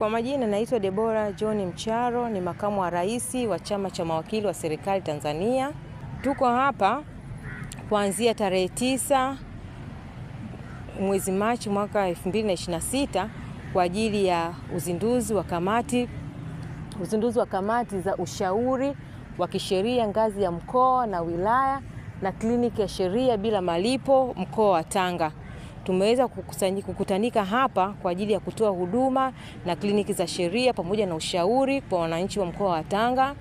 Kwa majina naitwa Deborah John Mcharo, ni makamu wa rais wa chama cha mawakili wa serikali Tanzania. Tuko hapa kuanzia tarehe 9 mwezi Machi mwaka 2026 kwa ajili ya uzinduzi wa kamati za ushauri wa kisheria ngazi ya mkoa na wilaya na kliniki ya sheria bila malipo mkoa wa Tanga. Tumeweza kukutanika hapa kwa ajili ya kutoa huduma na kliniki za sheria pamoja na ushauri kwa wananchi wa mkoa wa Tanga.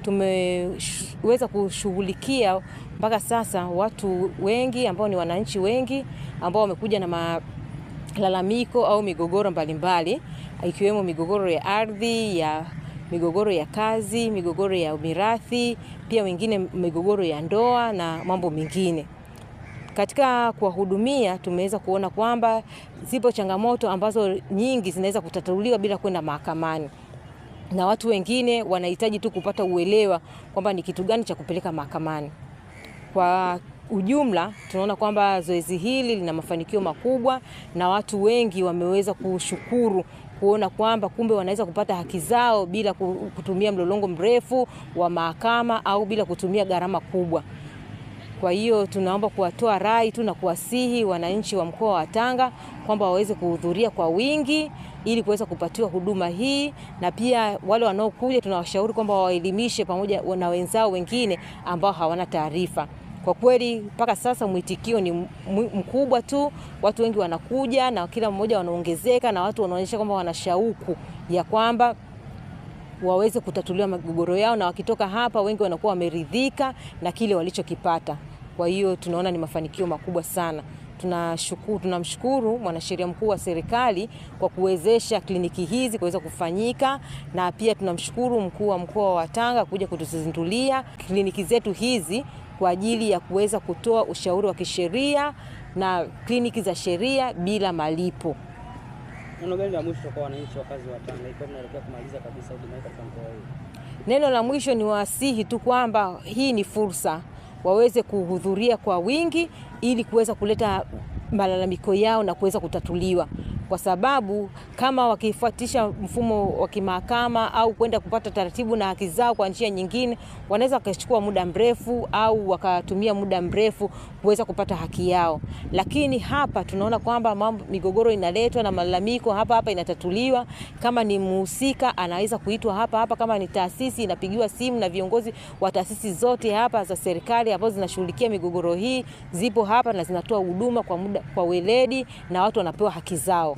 Tumeweza kushughulikia mpaka sasa watu wengi ambao ni wananchi wengi ambao wamekuja na malalamiko au migogoro mbalimbali, ikiwemo migogoro ya ardhi, migogoro ya kazi, migogoro ya mirathi, pia wengine migogoro ya ndoa na mambo mengine. Katika kuwahudumia tumeweza kuona kwamba zipo changamoto ambazo nyingi zinaweza kutatuliwa bila kwenda mahakamani, na watu wengine wanahitaji tu kupata uelewa kwamba ni kitu gani cha kupeleka mahakamani. Kwa ujumla tunaona kwamba zoezi hili lina mafanikio makubwa na watu wengi wameweza kushukuru kuona kwamba kumbe wanaweza kupata haki zao bila kutumia mlolongo mrefu wa mahakama au bila kutumia gharama kubwa. Kwa hiyo tunaomba kuwatoa rai tu na kuwasihi wananchi wa mkoa wa Tanga kwamba waweze kuhudhuria kwa wingi ili kuweza kupatiwa huduma hii, na pia wale wanaokuja tunawashauri kwamba waelimishe pamoja na wenzao wengine ambao hawana taarifa. Kwa kweli mpaka sasa mwitikio ni mkubwa tu, watu wengi wanakuja na kila mmoja wanaongezeka na watu wanaonyesha kwamba wana shauku ya kwamba waweze kutatuliwa migogoro yao, na wakitoka hapa wengi wanakuwa wameridhika na kile walichokipata. Kwa hiyo tunaona ni mafanikio makubwa sana. Tunamshukuru mwanasheria mkuu wa serikali kwa kuwezesha kliniki hizi kuweza kufanyika, na pia tunamshukuru mkuu wa mkoa wa Tanga kuja kutuzindulia kliniki zetu hizi kwa ajili ya kuweza kutoa ushauri wa kisheria na kliniki za sheria bila malipo. Neno gani la mwisho kwa wananchi wakazi wa Tanga ikiwa tunaelekea kumaliza kabisa huduma katika mkoa huu? Neno la mwisho ni wasihi tu kwamba hii ni fursa, waweze kuhudhuria kwa wingi ili kuweza kuleta malalamiko yao na kuweza kutatuliwa, kwa sababu kama wakifuatisha mfumo wa kimahakama au kwenda kupata taratibu na haki zao kwa njia nyingine, wanaweza wakachukua muda mrefu au wakatumia muda mrefu kuweza kupata haki yao. Lakini hapa tunaona kwamba migogoro inaletwa na malalamiko hapa inatatuliwa. Kama ni mhusika anaweza kuitwa hapa, kama ni taasisi inapigiwa simu, na viongozi wa taasisi zote hapa za serikali ambazo zinashughulikia migogoro hii zipo hapa na zinatoa huduma kwa weledi na watu wanapewa haki zao.